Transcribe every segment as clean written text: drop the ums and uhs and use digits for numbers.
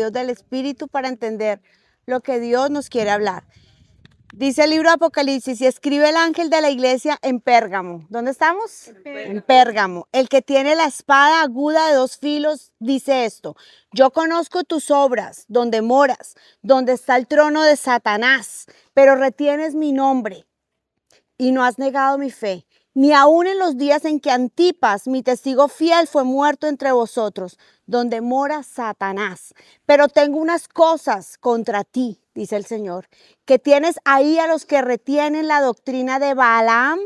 Dios del Espíritu para entender lo que Dios nos quiere hablar. Dice el libro de Apocalipsis, y escribe el ángel de la iglesia en Pérgamo. ¿Dónde estamos? En Pérgamo. El que tiene la espada aguda de 2 filos dice esto: yo conozco tus obras, donde moras, donde está el trono de Satanás, pero retienes mi nombre y no has negado mi fe, ni aun en los días en que Antipas, mi testigo fiel, fue muerto entre vosotros, donde mora Satanás. Pero tengo unas cosas contra ti, dice el Señor, que tienes ahí a los que retienen la doctrina de Balaam,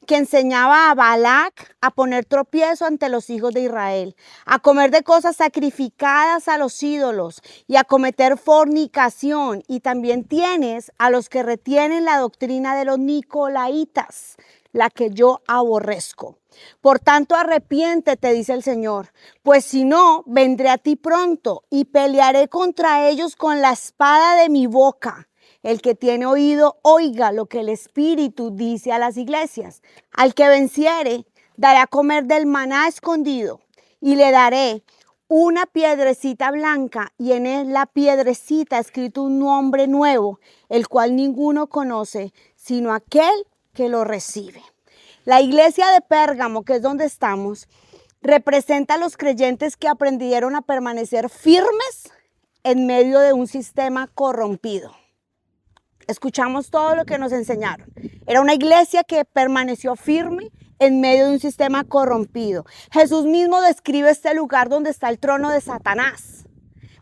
que enseñaba a Balac a poner tropiezo ante los hijos de Israel, a comer de cosas sacrificadas a los ídolos y a cometer fornicación. Y también tienes a los que retienen la doctrina de los nicolaitas, la que yo aborrezco. Por tanto, arrepiéntete, dice el Señor, pues si no, vendré a ti pronto y pelearé contra ellos con la espada de mi boca. El que tiene oído, oiga lo que el Espíritu dice a las iglesias. Al que venciere, daré a comer del maná escondido y le daré una piedrecita blanca y en la piedrecita escrito un nombre nuevo, el cual ninguno conoce, sino aquel que lo recibe. La iglesia de Pérgamo, que es donde estamos, representa a los creyentes que aprendieron a permanecer firmes en medio de un sistema corrompido. Escuchamos todo lo que nos enseñaron. Era una iglesia que permaneció firme en medio de un sistema corrompido. Jesús mismo describe este lugar donde está el trono de Satanás,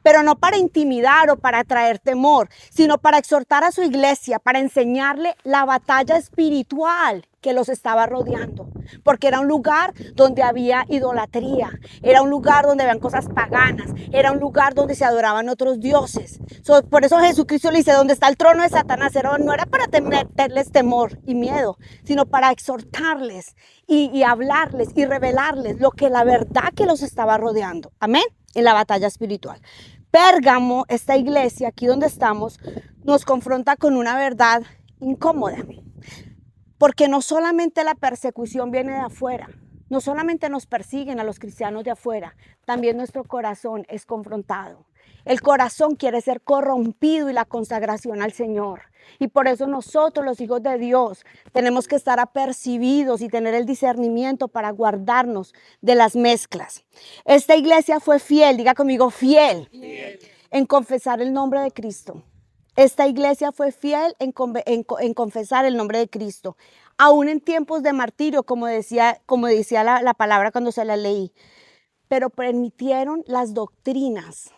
pero no para intimidar o para traer temor, sino para exhortar a su iglesia, para enseñarle la batalla espiritual que los estaba rodeando, porque era un lugar donde había idolatría, era un lugar donde habían cosas paganas, era un lugar donde se adoraban otros dioses. Por eso Jesucristo le dice, donde está el trono de Satanás, no era para meterles temor y miedo, sino para exhortarles y hablarles y revelarles lo que la verdad que los estaba rodeando. Amén. En la batalla espiritual. Pérgamo, esta iglesia aquí donde estamos, nos confronta con una verdad incómoda, porque no solamente la persecución viene de afuera, no solamente nos persiguen a los cristianos de afuera, también nuestro corazón es confrontado. El corazón quiere ser corrompido y la consagración al Señor. Y por eso nosotros, los hijos de Dios, tenemos que estar apercibidos y tener el discernimiento para guardarnos de las mezclas. Esta iglesia fue fiel, diga conmigo, fiel, en confesar el nombre de Cristo. Esta iglesia fue fiel en confesar el nombre de Cristo, aún en tiempos de martirio, como decía la palabra cuando se la leí. Pero permitieron las doctrinas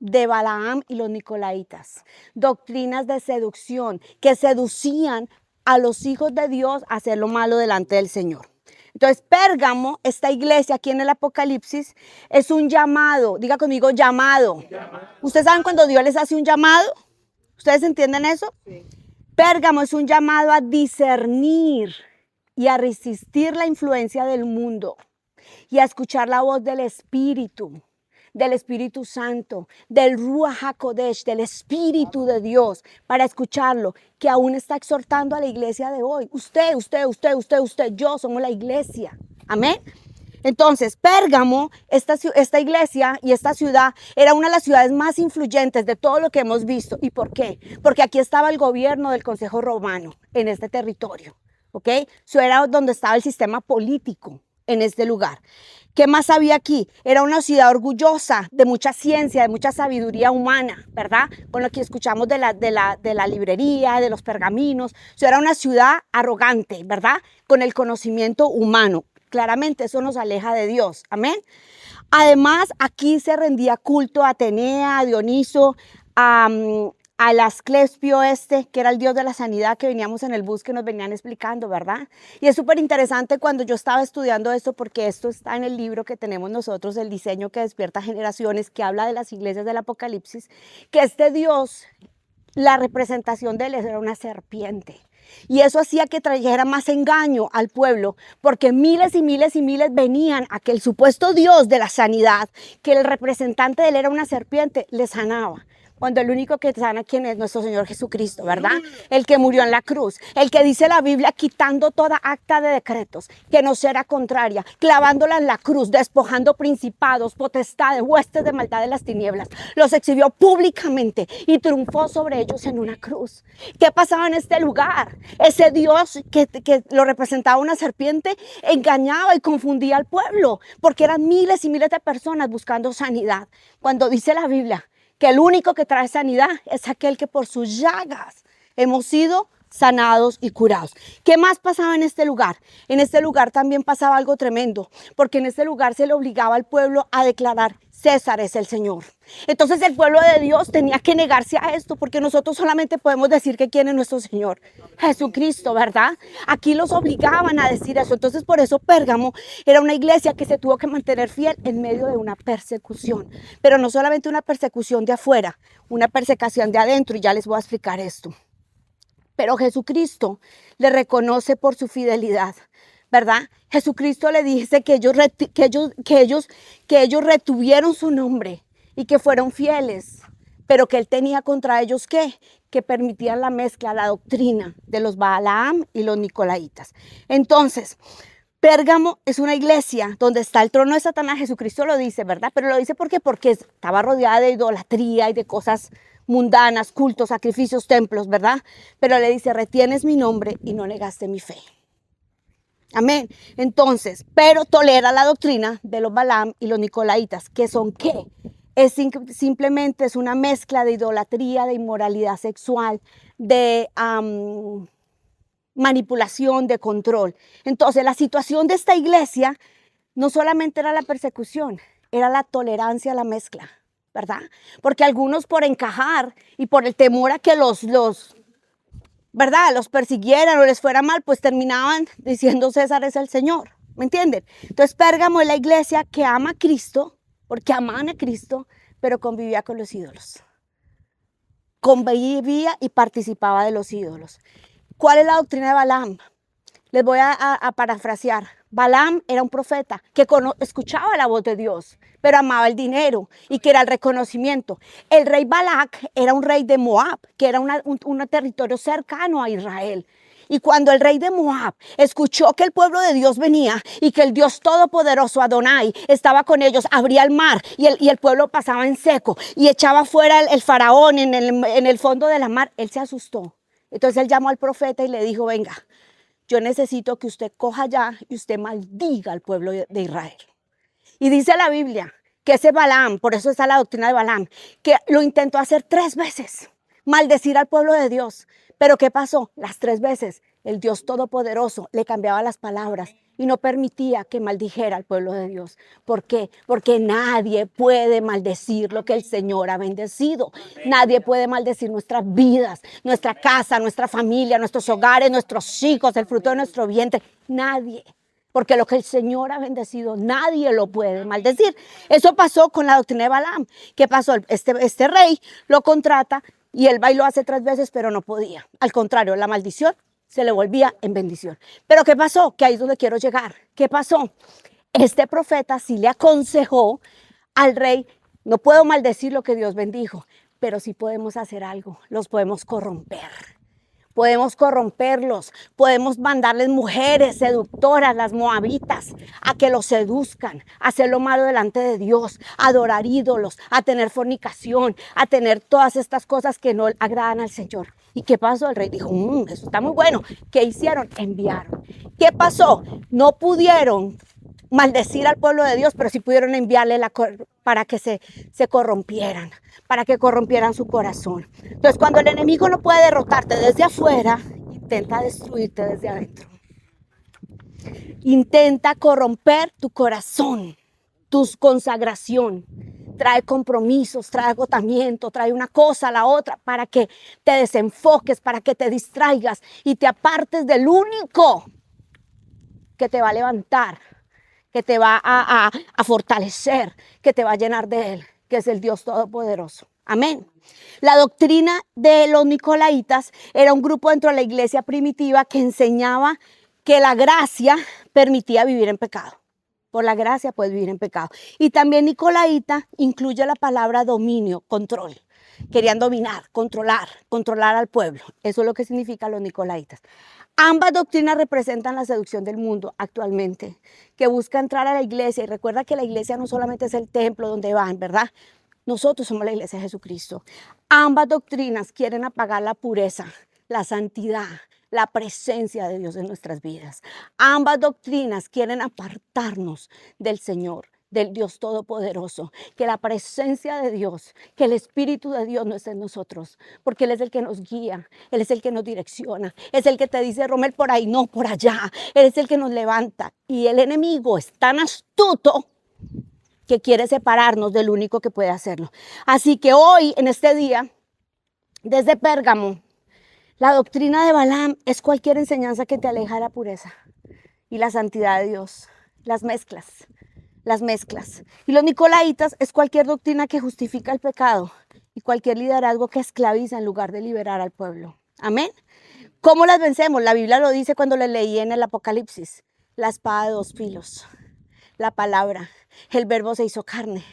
de Balaam y los nicolaitas, doctrinas de seducción que seducían a los hijos de Dios a hacer lo malo delante del Señor. Entonces, Pérgamo, esta iglesia aquí en el Apocalipsis, es un llamado, diga conmigo, llamado. ¿Ustedes saben cuando Dios les hace un llamado? ¿Ustedes entienden eso? Sí. Pérgamo es un llamado a discernir y a resistir la influencia del mundo y a escuchar la voz del Espíritu Santo, del Ruach HaKodesh, del Espíritu de Dios, para escucharlo, que aún está exhortando a la iglesia de hoy. Usted, yo somos la iglesia. Amén. Entonces, Pérgamo, esta iglesia y esta ciudad era una de las ciudades más influyentes de todo lo que hemos visto. ¿Y por qué? Porque aquí estaba el gobierno del Consejo Romano en este territorio. ¿Ok? Eso era donde estaba el sistema político en este lugar. ¿Qué más había aquí? Era una ciudad orgullosa, de mucha ciencia, de mucha sabiduría humana, ¿verdad? Con lo que escuchamos de la librería, de los pergaminos. Eso era una ciudad arrogante, ¿verdad? Con el conocimiento humano. Claramente eso nos aleja de Dios. Amén. Además, aquí se rendía culto a Atenea, a Dioniso, al Asclepio que era el dios de la sanidad, que veníamos en el bus que nos venían explicando, ¿verdad? Y es súper interesante cuando yo estaba estudiando esto, porque esto está en el libro que tenemos nosotros, El diseño que despierta generaciones, que habla de las iglesias del Apocalipsis, que este Dios, la representación de él era una serpiente. Y eso hacía que trajera más engaño al pueblo, porque miles y miles y miles venían a que el supuesto Dios de la sanidad, que el representante de él era una serpiente, les sanaba. cuando el único que sana, ¿quién es? Nuestro Señor Jesucristo, ¿verdad? El que murió en la cruz, el que dice la Biblia, quitando toda acta de decretos que no será contraria, clavándola en la cruz, despojando principados, potestades, huestes de maldad de las tinieblas, los exhibió públicamente y triunfó sobre ellos en una cruz. ¿Qué pasaba en este lugar? Ese Dios que lo representaba una serpiente engañaba y confundía al pueblo, porque eran miles y miles de personas buscando sanidad. Cuando dice la Biblia que el único que trae sanidad es aquel que por sus llagas hemos sido sanados y curados. ¿Qué más pasaba en este lugar? En este lugar también pasaba algo tremendo, porque en este lugar se le obligaba al pueblo a declarar: César es el Señor. Entonces el pueblo de Dios tenía que negarse a esto, porque nosotros solamente podemos decir que quién es nuestro Señor, Jesucristo, ¿verdad? Aquí los obligaban a decir eso. Entonces por eso Pérgamo era una iglesia que se tuvo que mantener fiel en medio de una persecución, pero no solamente una persecución de afuera, una persecución de adentro, y ya les voy a explicar esto. Pero Jesucristo le reconoce por su fidelidad, ¿verdad? Jesucristo le dice que ellos retuvieron su nombre y que fueron fieles, pero que él tenía contra ellos ¿qué? Que permitían la mezcla, la doctrina de los Balaam y los Nicolaitas. Entonces, Pérgamo es una iglesia donde está el trono de Satanás. Jesucristo lo dice, ¿verdad? Pero lo dice porque estaba rodeada de idolatría y de cosas mundanas, cultos, sacrificios, templos, ¿verdad? Pero le dice: retienes mi nombre y no negaste mi fe. Amén. Entonces, pero tolera la doctrina de los Balaam y los Nicolaitas, que son ¿qué? Simplemente es una mezcla de idolatría, de inmoralidad sexual, de manipulación, de control. Entonces, la situación de esta iglesia no solamente era la persecución, era la tolerancia a la mezcla, ¿verdad? Porque algunos, por encajar y por el temor a que ¿verdad?, los persiguieran o les fuera mal, pues terminaban diciendo: César es el Señor, ¿me entienden? Entonces Pérgamo es la iglesia que ama a Cristo, porque amaban a Cristo, pero convivía con los ídolos. Convivía y participaba de los ídolos. ¿Cuál es la doctrina de Balaam? Les voy a parafrasear. Balaam era un profeta que escuchaba la voz de Dios, pero amaba el dinero y que era el reconocimiento. El rey Balac era un rey de Moab, que era un territorio cercano a Israel. Y cuando el rey de Moab escuchó que el pueblo de Dios venía y que el Dios todopoderoso Adonai estaba con ellos, abría el mar y el pueblo pasaba en seco y echaba fuera el faraón en el fondo de la mar, él se asustó. Entonces él llamó al profeta y le dijo: venga, yo necesito que usted coja ya y usted maldiga al pueblo de Israel. Y dice la Biblia que ese Balaam, por eso está la doctrina de Balaam, que lo intentó hacer 3 veces, maldecir al pueblo de Dios. Pero ¿qué pasó? Las 3 veces el Dios Todopoderoso le cambiaba las palabras y no permitía que maldijera al pueblo de Dios. ¿Por qué? Porque nadie puede maldecir lo que el Señor ha bendecido. Nadie puede maldecir nuestras vidas, nuestra casa, nuestra familia, nuestros hogares, nuestros hijos, el fruto de nuestro vientre. Nadie. Porque lo que el Señor ha bendecido, nadie lo puede maldecir. Eso pasó con la doctrina de Balaam. ¿Qué pasó? Este rey lo contrata y él va y lo hace 3 veces, pero no podía. Al contrario, la maldición se le volvía en bendición. Pero ¿qué pasó? Que ahí es donde quiero llegar. ¿Qué pasó? Este profeta sí le aconsejó al rey: no puedo maldecir lo que Dios bendijo, pero sí podemos hacer algo, los podemos corromper. Podemos corromperlos, podemos mandarles mujeres seductoras, las moabitas, a que los seduzcan, a hacer lo malo delante de Dios, a adorar ídolos, a tener fornicación, a tener todas estas cosas que no agradan al Señor. ¿Y qué pasó? El rey dijo: eso está muy bueno. ¿Qué hicieron? Enviaron. ¿Qué pasó? No pudieron maldecir al pueblo de Dios, pero sí pudieron enviarle para que se corrompieran, para que corrompieran su corazón. Entonces, cuando el enemigo no puede derrotarte desde afuera, intenta destruirte desde adentro. Intenta corromper tu corazón, tu consagración. Trae compromisos, trae agotamiento, trae una cosa a la otra para que te desenfoques, para que te distraigas y te apartes del único que te va a levantar, que te va a fortalecer, que te va a llenar de Él, que es el Dios Todopoderoso. Amén. La doctrina de los Nicolaitas era un grupo dentro de la iglesia primitiva que enseñaba que la gracia permitía vivir en pecado. Por la gracia puedes vivir en pecado. Y también nicolaíta incluye la palabra dominio, control. Querían dominar, controlar al pueblo. Eso es lo que significan los nicolaitas. Ambas doctrinas representan la seducción del mundo actualmente, que busca entrar a la iglesia. Y recuerda que la iglesia no solamente es el templo donde van, ¿verdad? Nosotros somos la iglesia de Jesucristo. Ambas doctrinas quieren apagar la pureza, la santidad, la presencia de Dios en nuestras vidas. Ambas doctrinas quieren apartarnos del Señor, del Dios Todopoderoso, que la presencia de Dios, que el Espíritu de Dios no esté en nosotros, porque Él es el que nos guía, Él es el que nos direcciona, es el que te dice, Romel, por ahí, no, por allá. Él es el que nos levanta. Y el enemigo es tan astuto que quiere separarnos del único que puede hacerlo. Así que hoy, en este día, desde Pérgamo, la doctrina de Balaam es cualquier enseñanza que te aleja de la pureza y la santidad de Dios. Las mezclas. Y los nicolaitas es cualquier doctrina que justifica el pecado y cualquier liderazgo que esclaviza en lugar de liberar al pueblo. Amén. ¿Cómo las vencemos? La Biblia lo dice cuando le leí en el Apocalipsis. La espada de dos filos. La palabra. El verbo se hizo carne.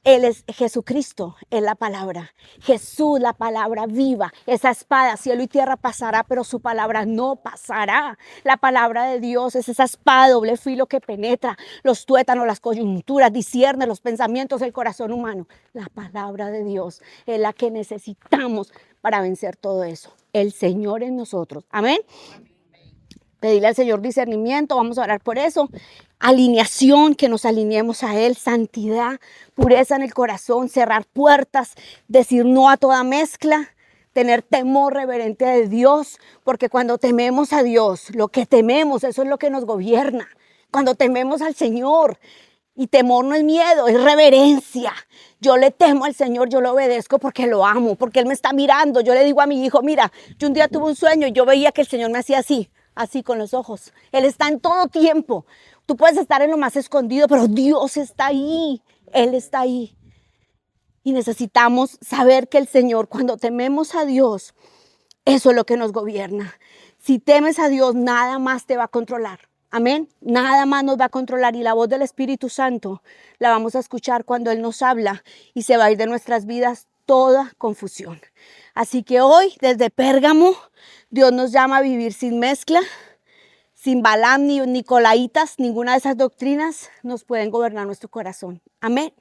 Él es Jesucristo, es la palabra. Jesús, la palabra viva. Esa espada, cielo y tierra pasará, pero su palabra no pasará. La palabra de Dios es esa espada de doble filo que penetra los tuétanos, las coyunturas, discierne los pensamientos del corazón humano. La palabra de Dios es la que necesitamos para vencer todo eso. El Señor en nosotros. Amén. Pedirle al Señor discernimiento, vamos a orar por eso. Alineación, que nos alineemos a Él, santidad, pureza en el corazón, cerrar puertas, decir no a toda mezcla, tener temor reverente de Dios, porque cuando tememos a Dios, lo que tememos, eso es lo que nos gobierna. Cuando tememos al Señor, y temor no es miedo, es reverencia. Yo le temo al Señor, yo lo obedezco porque lo amo, porque Él me está mirando. Yo le digo a mi hijo, mira, yo un día tuve un sueño y yo veía que el Señor me hacía así con los ojos. Él está en todo tiempo. Tú puedes estar en lo más escondido, pero Dios está ahí. Él está ahí. Y necesitamos saber que el Señor, cuando tememos a Dios, eso es lo que nos gobierna. Si temes a Dios, nada más te va a controlar. Amén. Nada más nos va a controlar. Y la voz del Espíritu Santo la vamos a escuchar cuando Él nos habla y se va a ir de nuestras vidas toda confusión. Así que hoy, desde Pérgamo, Dios nos llama a vivir sin mezcla, sin Balaam ni nicolaitas. Ninguna de esas doctrinas nos pueden gobernar nuestro corazón. Amén.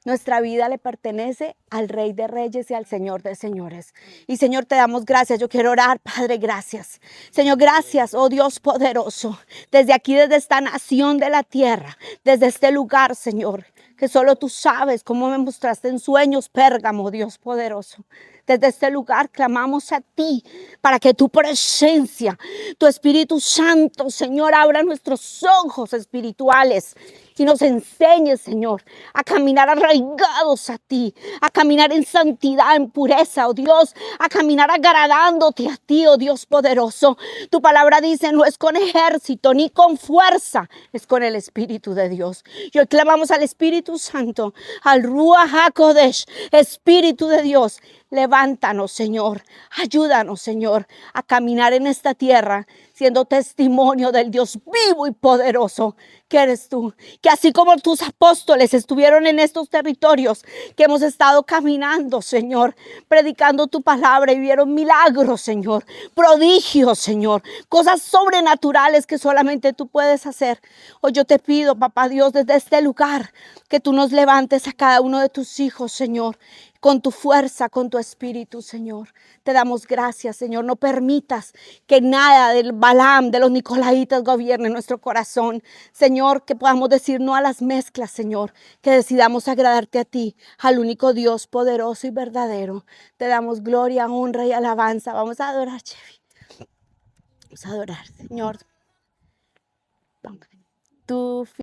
Nuestra vida le pertenece al Rey de Reyes y al Señor de Señores. Y Señor, te damos gracias. Yo quiero orar, Padre, gracias. Señor, gracias, oh Dios poderoso. Desde aquí, desde esta nación de la tierra, desde este lugar, Señor, que solo tú sabes cómo me mostraste en sueños, Pérgamo, Dios poderoso. Desde este lugar clamamos a ti para que tu presencia, tu Espíritu Santo, Señor, abra nuestros ojos espirituales y nos enseñes, Señor, a caminar arraigados a ti, a caminar en santidad, en pureza, oh Dios, a caminar agradándote a ti, oh Dios poderoso. Tu palabra dice, no es con ejército ni con fuerza, es con el Espíritu de Dios. Y hoy clamamos al Espíritu Santo, al Ruach HaKodesh, Espíritu de Dios. Levántanos, Señor, ayúdanos, Señor, a caminar en esta tierra siendo testimonio del Dios vivo y poderoso que eres tú. Que así como tus apóstoles estuvieron en estos territorios, que hemos estado caminando, Señor, predicando tu palabra y vieron milagros, Señor, prodigios, Señor, cosas sobrenaturales que solamente tú puedes hacer. Hoy yo te pido, papá Dios, desde este lugar, que tú nos levantes a cada uno de tus hijos, Señor, con tu fuerza, con tu espíritu, Señor. Te damos gracias, Señor. No permitas que nada del Balaam, de los nicolaitas gobierne nuestro corazón. Señor, que podamos decir no a las mezclas, Señor. Que decidamos agradarte a ti, al único Dios poderoso y verdadero. Te damos gloria, honra y alabanza. Vamos a adorar, Chevy. Vamos a adorar, Señor. Tú